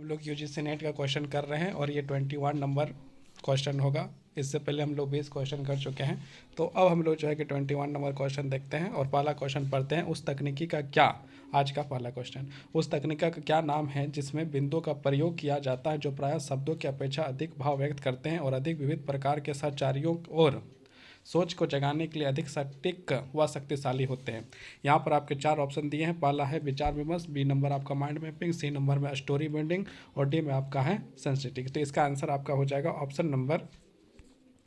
लोग UGC net का question कर रहे हैं और ये 21 नंबर क्वेश्चन होगा। इससे पहले हम लोग 20 क्वेश्चन कर चुके हैं। तो अब हम लोग जो है कि 21 नंबर क्वेश्चन देखते हैं और पहला क्वेश्चन पढ़ते हैं। उस तकनीकी का क्या, आज का पहला क्वेश्चन, उस तकनीक का क्या नाम है जिसमें बिंदुओं का प्रयोग किया जाता है जो प्रायः शब्दों की अपेक्षा अधिक भाव व्यक्त करते हैं और अधिक विविध प्रकार के सचारियों और सोच को जगाने के लिए अधिक सटीक व शक्तिशाली होते हैं। यहाँ पर आपके 4 ऑप्शन दिए हैं। पहला है विचार विमर्श, बी नंबर आपका माइंड मैपिंग, सी नंबर में स्टोरी बिल्डिंग और डी में आपका है सेंसिटिव। तो इसका आंसर आपका हो जाएगा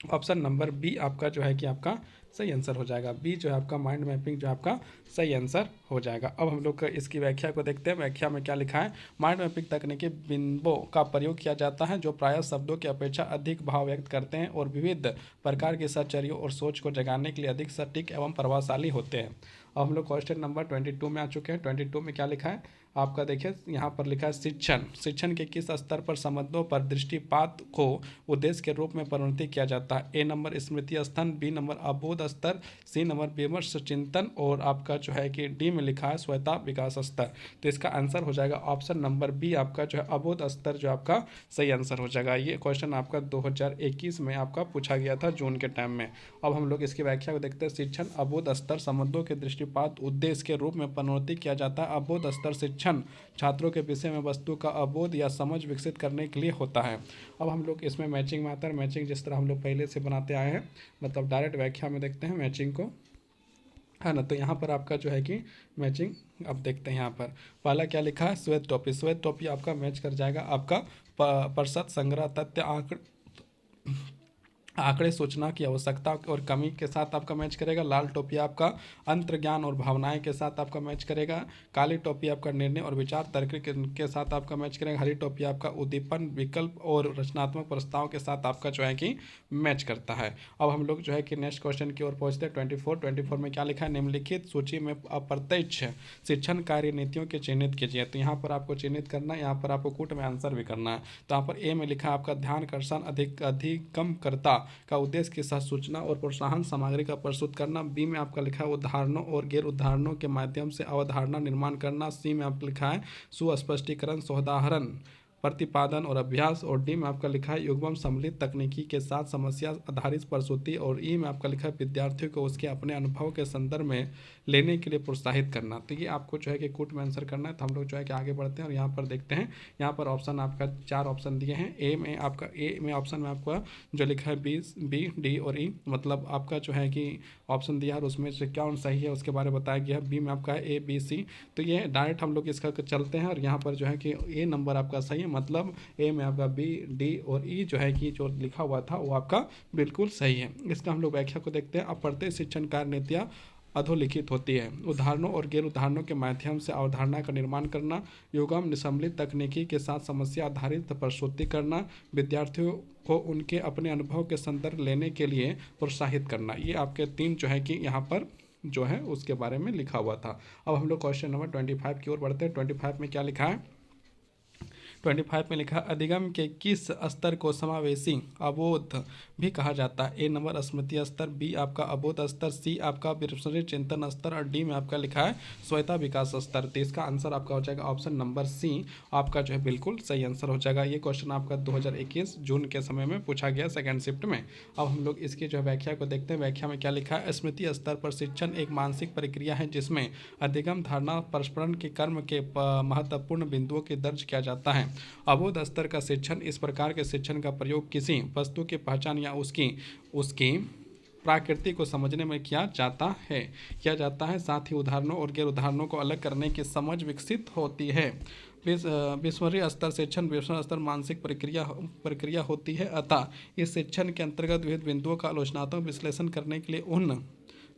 ऑप्शन नंबर बी आपका जो है कि आपका सही आंसर हो जाएगा। बी जो है आपका माइंड मैपिंग जो आपका सही आंसर हो जाएगा। अब हम लोग इसकी व्याख्या को देखते हैं। व्याख्या में क्या लिखा है। माइंड मैपिंग तकनीकी बिंबों का प्रयोग किया जाता है जो प्रायः शब्दों की अपेक्षा अधिक भाव व्यक्त करते हैं और विविध प्रकार के सचरियों और सोच को जगाने के लिए अधिक सटीक एवं प्रभावशाली होते हैं। अब हम लोग क्वेश्चन नंबर 22 में आ चुके हैं। 22 में क्या लिखा है आपका, देखिए यहाँ पर लिखा है शिक्षण के किस स्तर पर संबंधों पर दृष्टिपात को उद्देश्य के रूप में परिवर्तित किया जाता है। ए नंबर स्मृति स्थान, बी नंबर अबोध स्तर, सी नंबर विमर्श चिंतन और आपका जो है कि डी में लिखा है स्वयता विकास स्तर। तो इसका आंसर हो जाएगा ऑप्शन नंबर बी आपका जो है अबोध स्तर जो आपका सही आंसर हो जाएगा। ये क्वेश्चन आपका 2021 में आपका पूछा गया था जून के टाइम में। अब हम लोग इसकी व्याख्या को देखते हैं। शिक्षण अबोध स्तर संबंधों के दृष्टिपात उद्देश्य के रूप में परिवर्तित किया जाता है। अबोध स्तर शिक्षण छात्रों के विषय में वस्तु का अबोध या समझ विकसित करने के लिए होता है। अब हम लोग इसमें मैचिंग में आता है। मैचिंग जिस तरह हम लोग पहले से बनाते आए हैं, मतलब डायरेक्ट व्याख्या में देखते हैं मैचिंग को, है ना। तो यहाँ पर आपका जो है कि मैचिंग अब देखते हैं। यहाँ पर पहला क्या लिखा है, श्वेत टोपी। श्वेत टोपी आपका मैच कर जाएगा आपका प्रतिशत संग्रह तथ्य आंकड़े सूचना की आवश्यकता और कमी के साथ आपका मैच करेगा। लाल टोपी आपका अंतर्ज्ञान और भावनाएं के साथ आपका मैच करेगा। काली टोपी आपका निर्णय और विचार तर्क के साथ आपका मैच करेगा। हरी टोपी आपका उद्दीपन विकल्प और रचनात्मक प्रस्ताव के साथ आपका जो है कि मैच करता है। अब हम लोग जो है कि नेक्स्ट क्वेश्चन की ओर पहुँचते हैं। 24 में क्या लिखा है, निम्नलिखित सूची में अप्रत्यक्ष शिक्षण कार्य नीतियों के चिन्हित कीजिए। तो यहाँ पर आपको चिन्हित करना है, यहाँ पर आपको कूट में आंसर भी करना है। तो यहाँ पर ए में लिखा है आपका ध्यान कर्षण अधिगमकर्ता का उद्देश्य के साथ सूचना और प्रोत्साहन सामग्री का प्रस्तुत करना। बी में आपका लिखा है उदाहरणों और गैर उदाहरणों के माध्यम से अवधारणा निर्माण करना। सी में आपका लिखा है सुस्पष्टीकरण सोदाहरण प्रतिपादन और अभ्यास। और डी में आपका लिखा है युग्मन सम्मिलित तकनीकी के साथ समस्या आधारित प्रस्तुति। और ई में आपका लिखा है विद्यार्थियों को उसके अपने अनुभव के संदर्भ में लेने के लिए प्रोत्साहित करना। तो ये आपको जो है कि कूट में आंसर करना है। तो हम लोग जो है कि आगे बढ़ते हैं और यहाँ पर देखते हैं। यहाँ पर ऑप्शन आपका 4 ऑप्शन दिए हैं। ए में ऑप्शन में आपका जो लिखा है बी डी और ई, मतलब आपका जो है कि ऑप्शन दिया है और उसमें से क्या सही है उसके बारे में बताया गया है। बी में आपका है ए बी सी। तो ये डायरेक्ट हम लोग इसका चलते हैं और यहाँ पर जो है कि ए नंबर आपका सही है, मतलब ए में आपका बी डी और ई जो है कि जो लिखा हुआ था वो आपका बिल्कुल सही है। इसका हम लोग व्याख्या को देखते हैं। अप्रत्यक्ष शिक्षण कार्य नीतियाँ अधोलिखित होती है। उदाहरणों और गैर उदाहरणों के माध्यम से अवधारणा का निर्माण करना, युग्म निसम्मिलित तकनीकी के साथ समस्या आधारित प्रस्तुति करना, विद्यार्थियों को उनके अपने अनुभव के संदर्भ लेने के लिए प्रोत्साहित करना। ये आपके 3 जो है कि यहाँ पर जो है उसके बारे में लिखा हुआ था। अब हम लोग क्वेश्चन नंबर 25 की ओर बढ़ते हैं। 25 में क्या लिखा है, 25 में लिखा अधिगम के किस स्तर को समावेशी अबोध भी कहा जाता है। ए नंबर स्मृति स्तर, बी आपका अबोध स्तर, सी आपका विस्मृति चिंतन स्तर और डी में आपका लिखा है स्वयता विकास स्तर। तो इसका आंसर आपका हो जाएगा ऑप्शन नंबर सी आपका जो है बिल्कुल सही आंसर हो जाएगा। ये क्वेश्चन आपका 2021 जून के समय में पूछा गया सेकेंड शिफ्ट में। अब हम लोग इसकी जो व्याख्या को देखते हैं। व्याख्या में क्या लिखा है, स्मृति स्तर पर शिक्षण एक मानसिक प्रक्रिया है जिसमें अधिगम धारणा प्रस्फुरण के कर्म के महत्वपूर्ण बिंदुओं की दर्ज किया जाता है। अबोध स्तर का शिक्षण इस प्रकार के शिक्षण का प्रयोग किसी वस्तु की पहचान या उसकी प्रकृति को समझने में किया जाता है। साथ ही उदाहरणों और गैर उदाहरणों को अलग करने की समझ विकसित होती है। विस्मृति स्तर शिक्षण विस्मरण स्तर मानसिक प्रक्रिया होती है। अतः इस शिक्षण के अंतर्गत विविध बिंदुओं का आलोचनात्मक विश्लेषण करने के लिए उन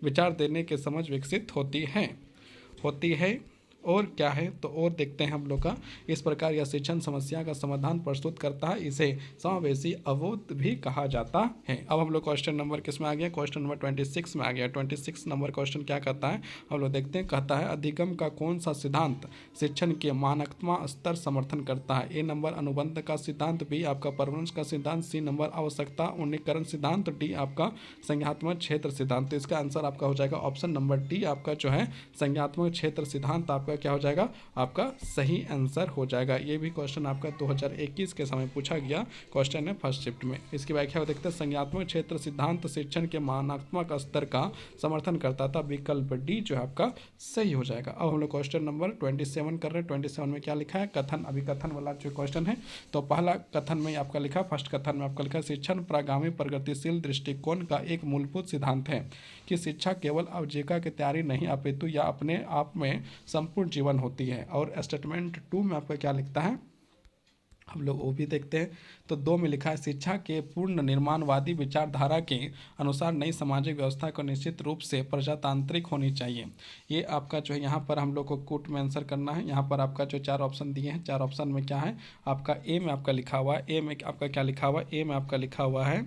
विचार देने की समझ विकसित होती है। और क्या है, तो और देखते हैं हम लोग का। इस प्रकार यह शिक्षण समस्या का समाधान प्रस्तुत करता है। इसे समावेशी अबोध भी कहा जाता है। अब हम लोग क्वेश्चन नंबर किस में आ गया, क्वेश्चन नंबर 26 में आ गया। 26 नंबर क्वेश्चन क्या कहता है, हम लोग देखते हैं। कहता है अधिगम का कौन सा सिद्धांत शिक्षण के मानकत्मा स्तर समर्थन करता है। ए नंबर अनुबंध का सिद्धांत, बी आपका परवंश का सिद्धांत, सी नंबर आवश्यकता उन्नीकरण सिद्धांत, डी आपका संज्ञात्मक क्षेत्र सिद्धांत। तो इसका आंसर आपका हो जाएगा ऑप्शन नंबर डी आपका जो है संज्ञात्मक क्षेत्र सिद्धांत आपका आपका क्या हो जाएगा, आपका सही आंसर हो जाएगा। ये भी क्वेश्चन आपका 2021 के समय पूछा गया क्वेश्चन है फर्स्ट शिफ्ट में। इसकी व्याख्या को देखते हैं। संज्ञात्मक क्षेत्र सिद्धांत शिक्षण के मानात्मक स्तर का समर्थन करता था। विकल्प डी जो है आपका सही हो जाएगा। अब हम लोग क्वेश्चन नंबर 27 कर रहे हैं। 27 में क्या लिखा है, कथन, अभी कथन वाला जो क्वेश्चन है। तो पहला कथन में आपका लिखा, फर्स्ट कथन में आपका लिखा, शिक्षण प्रागामी प्रगतिशील दृष्टिकोण का एक मूलभूत सिद्धांत है कि शिक्षा केवल आजीविका की तैयारी नहीं अपितु या अपने आप में संपूर्ण जीवन होती है। और स्टेटमेंट 2 में आपका क्या लिखता है, हम लोग वो भी देखते हैं। तो 2 में लिखा है, शिक्षा के पूर्ण निर्माणवादी विचारधारा के अनुसार नई सामाजिक व्यवस्था को निश्चित रूप से प्रजातांत्रिक होनी चाहिए। ये आपका जो है यहाँ पर हम लोग को कूट में आंसर करना है। यहाँ पर आपका जो 4 ऑप्शन दिए हैं, 4 ऑप्शन में क्या है, आपका ए में आपका लिखा हुआ है, ए में आपका क्या लिखा हुआ है, ए में आपका लिखा हुआ है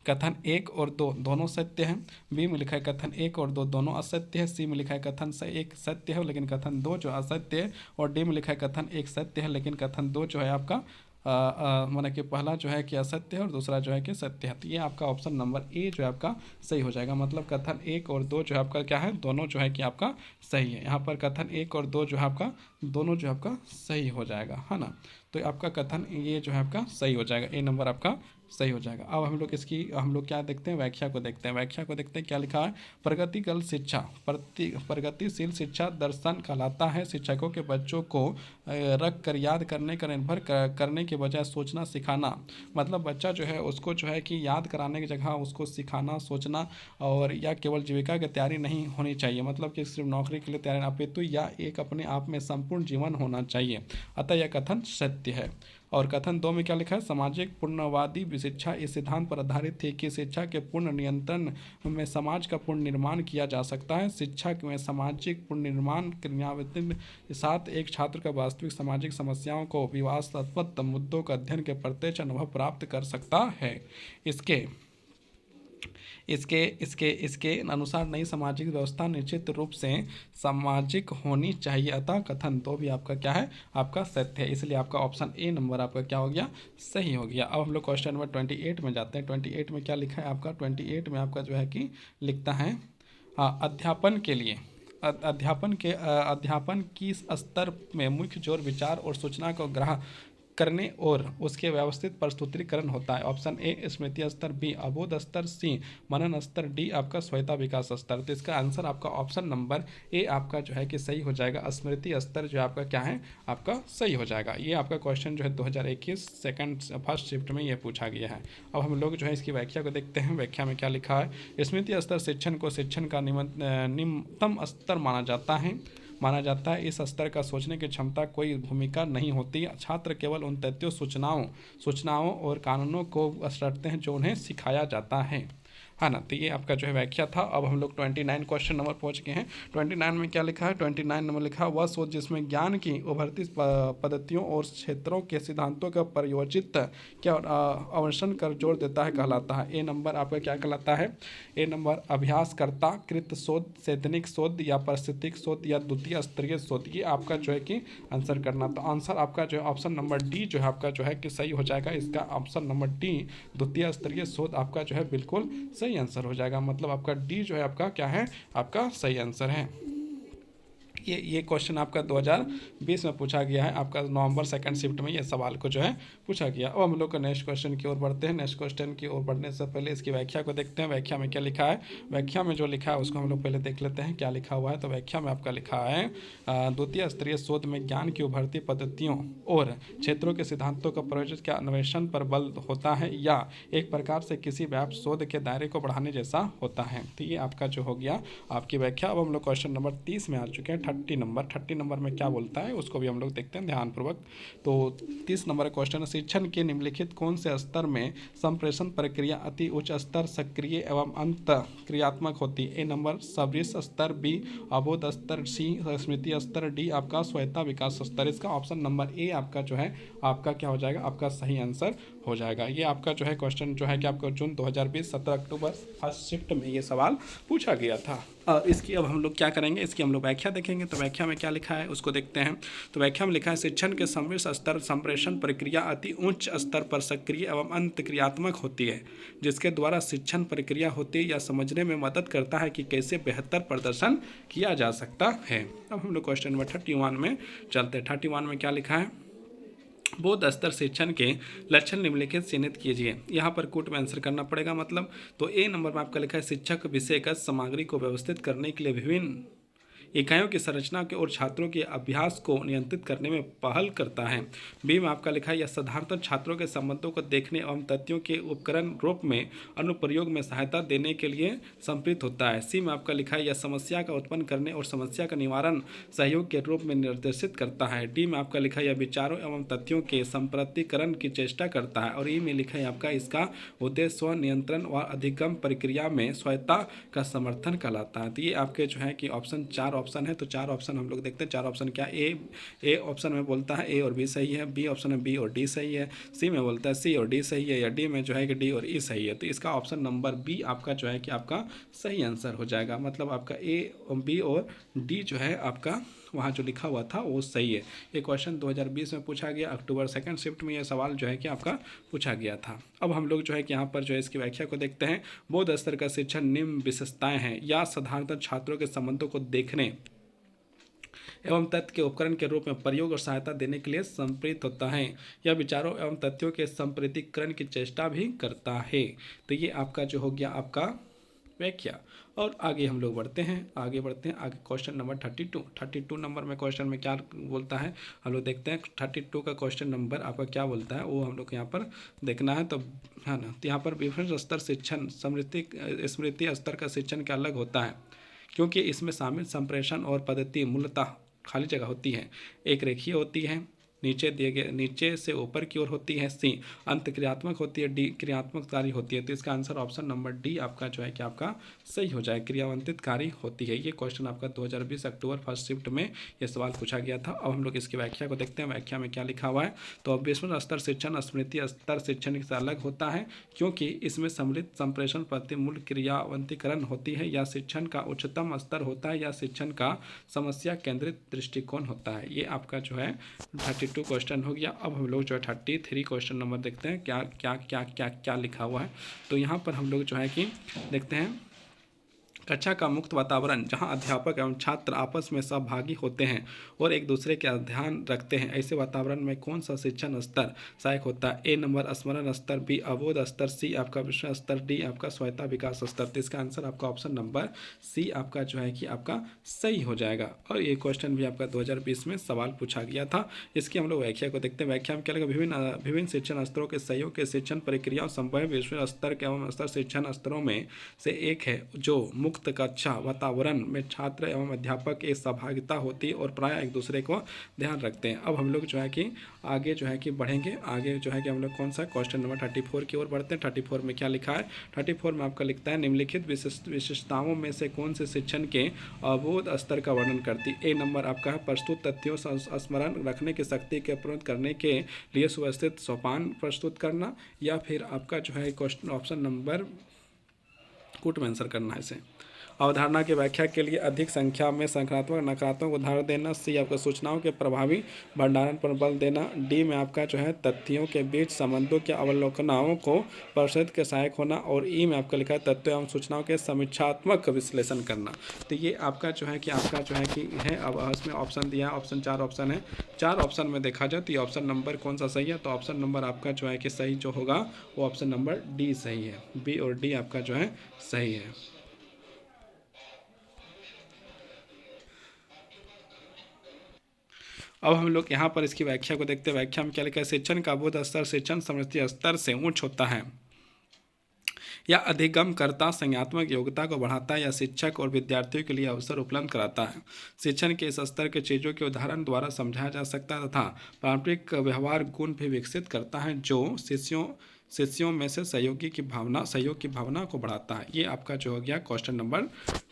कथन 1 और 2 दोनों सत्य हैं। बी में लिखा है कथन 1 और 2 दोनों असत्य है। सी में लिखा है कथन 1 सत्य है लेकिन कथन 2 जो असत्य है। और डी में लिखा है कथन 1 सत्य है लेकिन कथन 2 जो है आपका माना कि पहला जो है कि असत्य है और दूसरा जो है कि सत्य है। तो ये आपका ऑप्शन नंबर ए जो है आपका सही हो जाएगा। मतलब कथन 1 और 2 जो है आपका क्या है, दोनों जो है कि आपका सही है। यहाँ पर कथन 1 और 2 जो है आपका दोनों जो है आपका सही हो जाएगा, है ना। तो आपका कथन ये जो है आपका सही हो जाएगा, ए नंबर आपका सही हो जाएगा। अब हम लोग क्या देखते हैं, व्याख्या को देखते हैं। व्याख्या को देखते हैं, क्या लिखा है, प्रगतिशील शिक्षा, प्रगतिशील शिक्षा दर्शन कहलाता है। शिक्षकों के बच्चों को रख कर याद करने का निर्भर करने के बजाय सोचना सिखाना, मतलब बच्चा जो है उसको जो है कि याद कराने की जगह उसको सिखाना, सोचना, और या केवल जीविका की तैयारी नहीं होनी चाहिए, मतलब कि सिर्फ नौकरी के लिए तैयारी अपितु या एक अपने आप में संपूर्ण जीवन होना चाहिए। अतः यह कथन सत्य है। और कथन 2 में क्या लिखा है, सामाजिक पूर्णवादी शिक्षा इस सिद्धांत पर आधारित थी कि शिक्षा के पूर्ण नियंत्रण में समाज का पूर्ण निर्माण किया जा सकता है। शिक्षा में सामाजिक पूर्ण निर्माण क्रियान्वित के साथ एक छात्र का वास्तविक सामाजिक समस्याओं को विवादास्पद मुद्दों का अध्ययन के प्रत्यक्ष अनुभव प्राप्त कर सकता है। इसके अनुसार नई सामाजिक व्यवस्था निश्चित रूप से सामाजिक होनी चाहिए। अतः कथन 2 भी आपका क्या है, आपका सत्य है। इसलिए आपका ऑप्शन ए नंबर आपका क्या हो गया, सही हो गया। अब हम लोग क्वेश्चन नंबर 28 में जाते हैं। 28 में क्या लिखा है आपका, 28 में आपका जो है कि लिखता है, अध्यापन की स्तर में मुख्य जोर विचार और सूचना को ग्रहण करने और उसके व्यवस्थित प्रस्तुतिकरण होता है। ऑप्शन ए स्मृति स्तर, बी अबोध स्तर, सी मनन स्तर, डी आपका स्वायत्ता विकास स्तर। तो इसका आंसर आपका ऑप्शन नंबर ए आपका जो है कि सही हो जाएगा। स्मृति स्तर जो आपका क्या है, आपका सही हो जाएगा। ये आपका क्वेश्चन जो है 2021 फर्स्ट शिफ्ट में ये पूछा गया है। अब हम लोग जो है इसकी व्याख्या को देखते हैं। व्याख्या में क्या लिखा है, स्मृति स्तर शिक्षण को शिक्षण का निम्नतम स्तर माना जाता है। इस स्तर का सोचने की क्षमता कोई भूमिका नहीं होती। छात्र केवल उन तथ्यों, सूचनाओं और कानूनों को रटते हैं जो उन्हें सिखाया जाता है ना। तो ये आपका जो है व्याख्या था। अब हम लोग 29 क्वेश्चन नंबर पहुंच गए हैं। 29 में क्या लिखा है, 29 नंबर लिखा है, वह सोच जिसमें ज्ञान की उभरती पद्धतियों और क्षेत्रों के सिद्धांतों का प्रयोजित क्या अन्वेषण कर जोड़ देता है कहलाता है। ए नंबर आपका क्या कहलाता है, ए नंबर अभ्यासकर्ता कृत शोध, सैद्धांतिक शोध या पारिस्थितिक शोध या द्वितीय स्तरीय शोध। ये आपका जो है कि आंसर करना। तो आंसर आपका जो है ऑप्शन नंबर डी जो है आपका जो है कि सही हो जाएगा। इसका ऑप्शन नंबर डी द्वितीय स्तरीय शोध आपका जो है बिल्कुल सही आंसर हो जाएगा। मतलब आपका डी जो है आपका क्या है, आपका सही आंसर है। ये क्वेश्चन आपका 2020 में पूछा गया है। आपका नवंबर सेकंड शिफ्ट में ये सवाल को जो है पूछा गया। अब हम लोग का नेक्स्ट क्वेश्चन की ओर बढ़ते हैं। नेक्स्ट क्वेश्चन की ओर बढ़ने से पहले इसकी व्याख्या को देखते हैं। व्याख्या में क्या लिखा है, व्याख्या में जो लिखा है उसको हम लोग पहले देख लेते हैं क्या लिखा हुआ है। तो व्याख्या में आपका लिखा है, द्वितीय स्तरीय शोध में ज्ञान की उभरती पद्धतियों और क्षेत्रों के सिद्धांतों का प्रयोजन के अन्वेषण पर बल होता है या एक प्रकार से किसी व्यापक शोध के दायरे को बढ़ाने जैसा होता है। तो ये आपका जो हो गया आपकी व्याख्या। अब हम लोग क्वेश्चन नंबर 30 में आ चुके हैं। 30 नंबर में क्या बोलता है उसको भी हम लोग देखते हैं ध्यानपूर्वक। तो 30 नंबर क्वेश्चन, शिक्षण के निम्नलिखित कौन से स्तर में संप्रेषण प्रक्रिया अति उच्च स्तर, सक्रिय एवं अंत क्रियात्मक होती है। ए नंबर सब्रिस स्तर, बी अबोध स्तर, सी स्मृति स्तर, डी आपका स्वायत्ता विकास स्तर। इसका ऑप्शन नंबर ए आपका जो है आपका क्या हो जाएगा, आपका सही आंसर हो जाएगा। ये आपका जो है क्वेश्चन जो है कि आपका जून 2020 17 अक्टूबर फर्स्ट शिफ्ट में ये सवाल पूछा गया था। इसकी अब हम लोग क्या करेंगे, इसकी हम लोग व्याख्या देखेंगे। तो व्याख्या में क्या लिखा है उसको देखते हैं। तो व्याख्या में लिखा है शिक्षण के समृद्ध स्तर संप्रेषण प्रक्रिया अति उच्च स्तर पर सक्रिय एवं अंतक्रियात्मक होती है, जिसके द्वारा शिक्षण प्रक्रिया होती है या समझने में मदद करता है कि कैसे बेहतर प्रदर्शन किया जा सकता है। अब हम लोग क्वेश्चन नंबर 31 में चलते हैं। 31 में क्या लिखा है, बोध स्तर शिक्षण के लक्षण निम्नलिखित चिन्हित कीजिए। यहाँ पर कोट में आंसर करना पड़ेगा। मतलब तो ए नंबर में आपका लिखा है शिक्षक विषयगत सामग्री को व्यवस्थित करने के लिए विभिन्न इकाइयों की संरचना के और छात्रों के अभ्यास को नियंत्रित करने में पहल करता है। बी में आपका लिखा है यह साधारणतः छात्रों के संबंधों को देखने एवं तथ्यों के उपकरण रूप में अनुप्रयोग में सहायता देने के लिए संप्रेरित होता है। सी में आपका लिखा है यह समस्या का उत्पन्न करने और समस्या का निवारण सहयोग के रूप में निर्देशित करता है। डी में आपका लिखा है यह विचारों एवं तथ्यों के संप्रतिकरण की चेष्टा करता है। और ई में लिखा है आपका इसका उद्देश्य स्व नियंत्रण व अधिगम प्रक्रिया में स्वायत्ता का समर्थन कहलाता है। तो ये आपके जो है कि ऑप्शन 4 ऑप्शन है। तो 4 ऑप्शन हम लोग देखते हैं। 4 ऑप्शन क्या, ए ऑप्शन में बोलता है ए और बी सही है, बी ऑप्शन में बी और डी सही है, सी में बोलता है सी और डी सही है, या डी में जो है कि डी और ई सही है। तो इसका ऑप्शन नंबर बी आपका जो है कि आपका सही आंसर हो जाएगा। मतलब आपका ए और बी और डी जो है आपका वहाँ जो लिखा हुआ था वो सही है। ये क्वेश्चन 2020 में पूछा गया, अक्टूबर 2nd शिफ्ट में ये सवाल जो है कि आपका पूछा गया था। अब हम लोग जो है कि यहाँ पर जो है इसकी व्याख्या को देखते हैं। बोध स्तर का शिक्षण निम्न विशेषताएं हैं या साधारणतः छात्रों के संबंधों को देखने एवं तथ्य के उपकरण के रूप में प्रयोग और सहायता देने के लिए संप्रेरित होता है। यह विचारों एवं तथ्यों के संप्रेतीकरण की चेष्टा भी करता है। तो ये आपका जो हो गया आपका व्याख्या। और आगे हम लोग बढ़ते हैं आगे क्वेश्चन नंबर 32 नंबर में क्वेश्चन में क्या बोलता है हम लोग देखते हैं। 32 का क्वेश्चन नंबर आपका क्या बोलता है वो हम लोग यहाँ पर देखना है। तो है ना, तो यहाँ पर विभिन्न स्तर शिक्षण स्मृति स्तर का शिक्षण क्या अलग होता है, क्योंकि इसमें शामिल संप्रेषण और पद्धति मूलतः खाली जगह होती है, एक रेखीय होती है, नीचे दिए गए नीचे से ऊपर की ओर होती है, सी अंत क्रियात्मक होती है, डी क्रियात्मककारी होती है। तो इसका आंसर ऑप्शन नंबर डी आपका जो है कि आपका सही हो जाए, क्रियान्वितकारी होती है। ये क्वेश्चन आपका 2020 अक्टूबर 1st शिफ्ट में ये सवाल पूछा गया था। अब हम लोग इसकी व्याख्या को देखते हैं। व्याख्या में क्या लिखा हुआ है। तो विश्व स्तर शिक्षण स्मृति स्तर शिक्षण से अलग होता है, क्योंकि इसमें सम्मिलित संप्रेषण प्रतिमूल क्रियावंतीकरण होती है, या शिक्षण का उच्चतम स्तर होता है, या शिक्षण का समस्या केंद्रित दृष्टिकोण होता है। ये आपका जो है 32 क्वेश्चन हो गया। अब हम लोग जो है 33 क्वेश्चन नंबर देखते हैं क्या क्या क्या क्या क्या लिखा हुआ है। तो यहाँ पर हम लोग जो है कि देखते हैं कक्षा का मुक्त वातावरण जहां अध्यापक एवं छात्र आपस में सहभागी होते हैं और एक दूसरे का ध्यान रखते हैं, ऐसे वातावरण में कौन सा शिक्षण स्तर सहायक होता है। ए नंबर स्मरण स्तर, बी अवोध स्तर, सी आपका विश्व स्तर, डी आपका स्वायत्ता विकास स्तर। तो इसका आंसर आपका ऑप्शन नंबर सी आपका जो है कि आपका सही हो जाएगा। और ये क्वेश्चन भी आपका 2020 में सवाल पूछा गया था। इसकी हम लोग व्याख्या को देखते हैं। व्याख्या में क्या लगा, विभिन्न शिक्षण स्तरों के सहयोग के शिक्षण प्रक्रियाओं संभव विश्व स्तर के एवं स्तर शिक्षण स्तरों में से एक है, जो मुक्त कक्षा वातावरण में छात्र एवं अध्यापक की सहभागिता होती है और प्राय एक दूसरे को ध्यान रखते हैं। अब हम लोग जो है कि आगे जो है कि बढ़ेंगे। आगे जो है कि हम लोग कौन सा क्वेश्चन नंबर 34 की ओर बढ़ते हैं। 34 में क्या लिखा है। 34 में आपका लिखता है निम्नलिखित विशेषताओं में से कौन से शिक्षण के अवोध स्तर का वर्णन करती है। ए नंबर आपका है प्रस्तुत तथ्यों स्मरण रखने की शक्ति के प्रबंध करने के लिए सुव्यवस्थित सोपान प्रस्तुत करना, या फिर आपका जो है क्वेश्चन ऑप्शन नंबर कोट में आंसर करना है इसे। अवधारणा की व्याख्या के लिए अधिक संख्या में सकारात्मक नकारात्मक उदाहरण देना, सी आपका सूचनाओं के प्रभावी भंडारण पर बल देना, डी में आपका जो है तथ्यों के बीच संबंधों के अवलोकनाओं को प्रसारित के सहायक होना, और ई में आपका लिखा है तथ्यों एवं सूचनाओं के समीक्षात्मक विश्लेषण करना। तो ये आपका जो है कि आपका जो है कि है। अब इसमें ऑप्शन दिया है, ऑप्शन 4 ऑप्शन है। 4 ऑप्शन में देखा जाए तो ये ऑप्शन नंबर कौन सा सही है। तो ऑप्शन नंबर आपका जो है कि सही जो होगा वो ऑप्शन नंबर डी सही है। बी और डी आपका जो है सही है। अब हम लोग यहाँ पर इसकी व्याख्या को देखते हैं। व्याख्या में क्या लिखा है। शिक्षण का बोध स्तर शिक्षण समृद्धि स्तर से उच्च होता है या अधिगमकर्ता संज्ञात्मक योग्यता को बढ़ाता है, या शिक्षक और विद्यार्थियों के लिए अवसर उपलब्ध कराता है। शिक्षण के इस स्तर के चीज़ों के उदाहरण द्वारा समझाया जा सकता है तथा पारंपरिक व्यवहार गुण भी विकसित करता है, जो शिष्यों शिष्यों में से सहयोग की भावना को बढ़ाता है। ये आपका जो हो गया क्वेश्चन नंबर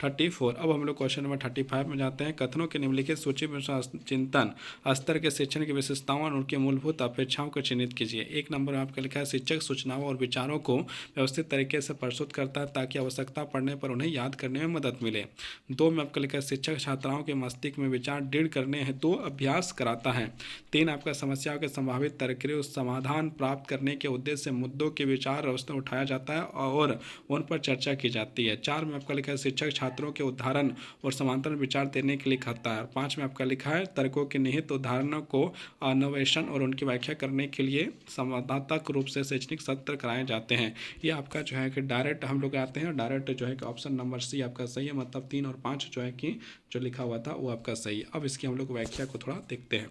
34। अब हम लोग क्वेश्चन नंबर 35 में जाते हैं। कथनों के निम्नलिखित सूची में चिंतन स्तर के शिक्षण की विशेषताओं और उनकी मूलभूत अपेक्षाओं को चिन्हित कीजिए। 1 नंबर में आपका लिखा है शिक्षक सूचनाओं और विचारों को व्यवस्थित तरीके से प्रस्तुत करता है ताकि आवश्यकता पड़ने पर उन्हें याद करने में मदद मिले। 2 में आपका लिखा है शिक्षक छात्राओं के मस्तिष्क में विचार दृढ़ करने हेतु अभ्यास कराता है। 3 आपका समस्याओं के संभावित तर्कयुक्त समाधान प्राप्त करने के उद्देश्य से मुद्दों के विचार अवस्था उठाया जाता है और उन पर चर्चा की जाती है। 4 में आपका लिखा है शिक्षक छात्रों के उदाहरण और समांतर विचार देने के लिए कहता है। 5 में आपका लिखा है तर्कों के निहित उदाहरणों को अन्वेषण और उनकी व्याख्या करने के लिए संवादात्मक रूप से शैक्षणिक सत्र कराए जाते हैं। ये आपका जो है कि डायरेक्ट हम लोग आते हैं, डायरेक्ट जो है कि ऑप्शन नंबर सी आपका सही है, मतलब 3 और 5 जो है कि जो लिखा हुआ था वो आपका सही है। अब इसकी हम लोग व्याख्या को थोड़ा देखते हैं।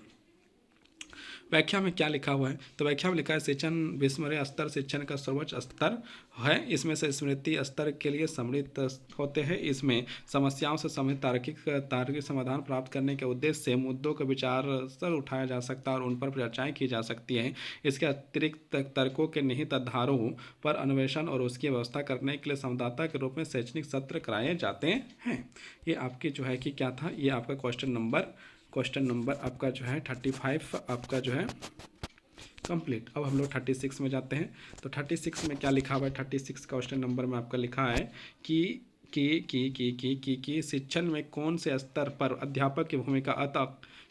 व्याख्या में क्या लिखा हुआ है, तो व्याख्या में लिखा है शिक्षण विस्मरणीय स्तर शिक्षण का सर्वोच्च स्तर है। इसमें से स्मृति स्तर के लिए सम्मिलित होते हैं। इसमें समस्याओं से संबंधित तार्किक समाधान प्राप्त करने के उद्देश्य से मुद्दों का विचार स्तर उठाया जा सकता है और उन पर चर्चाएं की जा सकती हैं। इसके अतिरिक्त तर्कों के निहित आधारों पर अन्वेषण और उसकी व्यवस्था करने के लिए संवाददाता के रूप में शैक्षणिक सत्र कराए जाते हैं। ये आपकी जो है कि क्या था, ये आपका क्वेश्चन नंबर आपका जो है 35 आपका जो है कंप्लीट। अब हम लोग 36 में जाते हैं। तो 36 में क्या लिखा हुआ है, 36 क्वेश्चन नंबर में आपका लिखा है कि शिक्षण में कौन से स्तर पर अध्यापक की भूमिका अतः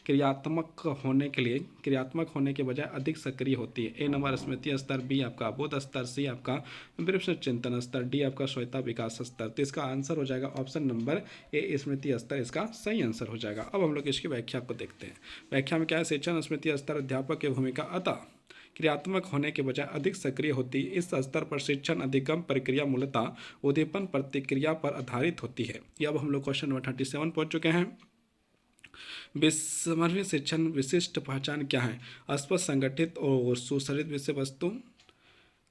क्रियात्मक होने के बजाय अधिक सक्रिय होती है। ए नंबर स्मृति स्तर, बी आपका बोध स्तर, सी आपका विमर्श चिंतन स्तर, डी आपका श्वेता विकास स्तर। तो इसका आंसर हो जाएगा ऑप्शन नंबर ए स्मृति स्तर, इसका सही आंसर हो जाएगा। अब हम लोग इसकी व्याख्या को देखते हैं। व्याख्या में क्या है, शिक्षण स्मृति स्तर अध्यापक की भूमिका अतः क्रियात्मक होने के बजाय अधिक सक्रिय होती है। इस स्तर पर शिक्षण अधिगम प्रक्रिया मूलतः उद्दीपन प्रतिक्रिया पर आधारित होती है। ये अब हम लोग क्वेश्चन नंबर 37 पहुंच चुके हैं। विस्मरणीय शिक्षण विशिष्ट पहचान क्या है, स्पष्ट संगठित और सुसंगठित विषय वस्तु।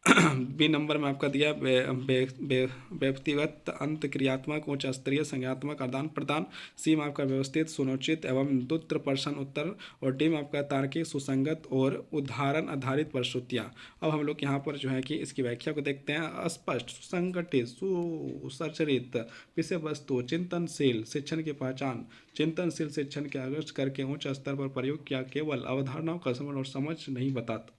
बी नंबर में आपका दिया व्यक्तिगत अंत क्रियात्मक उच्च स्तरीय संज्ञात्मक आदान प्रदान। सी में आपका व्यवस्थित सुनिश्चित एवं द्रुत प्रश्न उत्तर। और डी में आपका तार्किक सुसंगत और उदाहरण आधारित प्रस्तुतियाँ। अब हम लोग यहाँ पर जो है कि इसकी व्याख्या को देखते हैं। स्पष्ट सुसंगठित सुसंरचित विषय वस्तु चिंतनशील शिक्षण की पहचान। चिंतनशील शिक्षण के आदर्श करके उच्च स्तर पर प्रयोग किया केवल अवधारणाओं का समझ और समझ नहीं बताता,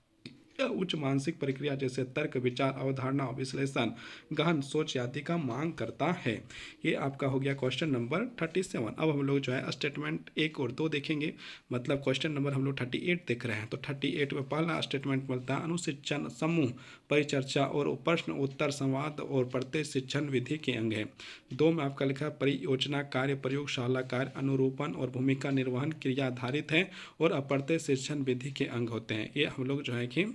उच्च मानसिक प्रक्रिया जैसे तर्क विचार अवधारणा विश्लेषण गहन सोच आदि का मांग करता है। ये आपका हो गया क्वेश्चन नंबर 37। अब हम लोग जो है स्टेटमेंट 1 और 2 देखेंगे, मतलब क्वेश्चन नंबर हम लोग 38 देख रहे हैं। तो 38 में पहला स्टेटमेंट मिलता है अनुशिक्षण समूह परिचर्चा और प्रश्न उत्तर संवाद और प्रत्येक शिक्षण विधि के अंग है। 2 में आपका लिखा है परियोजना कार्य प्रयोगशाला कार्य अनुरूपण और भूमिका निर्वहन क्रिया आधारित है और अप्रत्यय शिक्षण विधि के अंग होते हैं। ये हम लोग जो है कि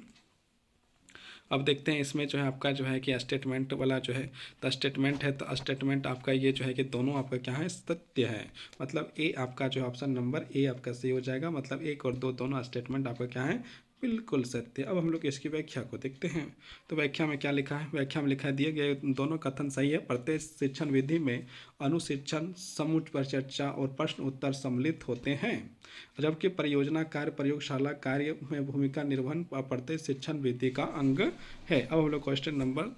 अब देखते हैं इसमें जो है आपका जो है कि स्टेटमेंट वाला जो है तो स्टेटमेंट है, तो स्टेटमेंट आपका ये जो है कि दोनों आपका क्या है सत्य है, मतलब ए आपका जो ऑप्शन नंबर ए आपका सही हो जाएगा, मतलब 1 और 2 दोनों स्टेटमेंट आपका क्या है बिल्कुल सत्य। अब हम लोग इसकी व्याख्या को देखते हैं। तो व्याख्या में क्या लिखा है, व्याख्या में लिखा दिए गए दोनों कथन सही है। प्रत्येक शिक्षण विधि में अनुशिक्षण समूह परिचर्चा और प्रश्न उत्तर सम्मिलित होते हैं, जबकि परियोजना कार्य प्रयोगशाला कार्य में भूमिका निर्वहन प्रत्येक शिक्षण विधि का अंग है। अब हम लोग क्वेश्चन नंबर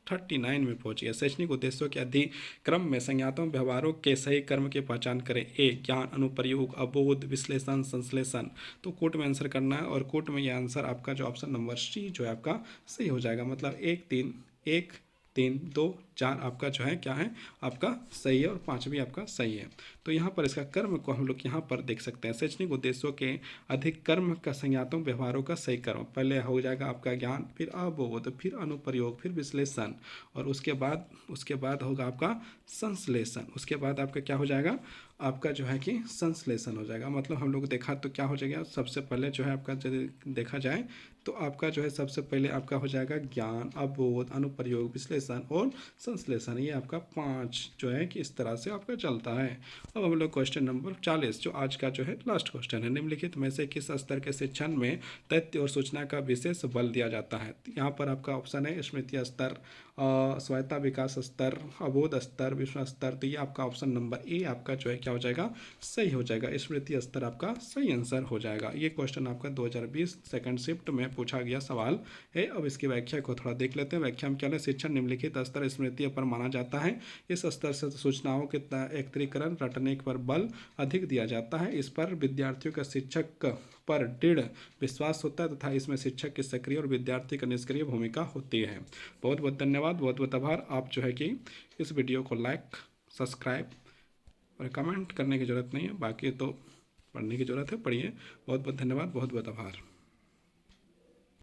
39 में पहुंच गया। शैक्षणिक उद्देश्यों के अधिक्रम में संज्ञातों व्यवहारों के सही कर्म की पहचान करें। ए ज्ञान अनुप्रयोग अबोध विश्लेषण संश्लेषण। तो कोट में आंसर करना है और कोट में यह आंसर आपका जो ऑप्शन नंबर सी जो है आपका सही हो जाएगा, मतलब 1 3 2 4 आपका जो है क्या है आपका सही है और 5 भी आपका सही है। तो यहाँ पर इसका कर्म को हम लोग यहाँ पर देख सकते हैं। शैक्षणिक उद्देश्यों के अधिक कर्म का संज्ञातों व्यवहारों का सही कर्म पहले हो जाएगा आपका ज्ञान, फिर अबोध, फिर अनुप्रयोग, फिर विश्लेषण और उसके बाद होगा आपका संश्लेषण। उसके बाद आपका क्या हो जाएगा आपका जो है कि संश्लेषण हो जाएगा। मतलब हम लोग देखा तो क्या हो जाएगा, सबसे पहले जो है आपका यदि देखा जाए तो आपका जो है सबसे पहले आपका हो जाएगा ज्ञान अबोध अनुप्रयोग विश्लेषण और संश्लेषण। ये आपका 5 जो है कि इस तरह से आपका चलता है। अब हम लोग क्वेश्चन नंबर 40 जो आज का जो है लास्ट क्वेश्चन है, निम्नलिखित में से किस स्तर के शिक्षण में तथ्य और सूचना का विशेष बल दिया जाता है। यहाँ पर आपका ऑप्शन है स्मृति स्तर, स्वायत्ता विकास स्तर, अबोध स्तर, विश्वास स्तर। तो ये आपका ऑप्शन नंबर ए आपका जो है क्या हो जाएगा सही हो जाएगा, स्मृति स्तर आपका सही आंसर हो जाएगा। ये क्वेश्चन आपका 2020 सेकंड शिफ्ट में पूछा गया सवाल है। अब इसकी व्याख्या को थोड़ा देख लेते हैं। व्याख्या में क्या है, शिक्षण निम्नलिखित स्तर स्मृति पर माना जाता है। इस स्तर से सूचनाओं के एकत्रीकरण रटने पर बल अधिक दिया जाता है। इस पर विद्यार्थियों का शिक्षक पर दृढ़ विश्वास होता है तथा इसमें शिक्षक की सक्रिय और विद्यार्थी की निष्क्रिय भूमिका होती है। बहुत बहुत धन्यवाद, बहुत बहुत आभार। आप जो है कि इस वीडियो को लाइक, सब्सक्राइब और कमेंट करने की ज़रूरत नहीं है, बाकी तो पढ़ने की ज़रूरत है, पढ़िए। बहुत बहुत धन्यवाद, बहुत बहुत आभार।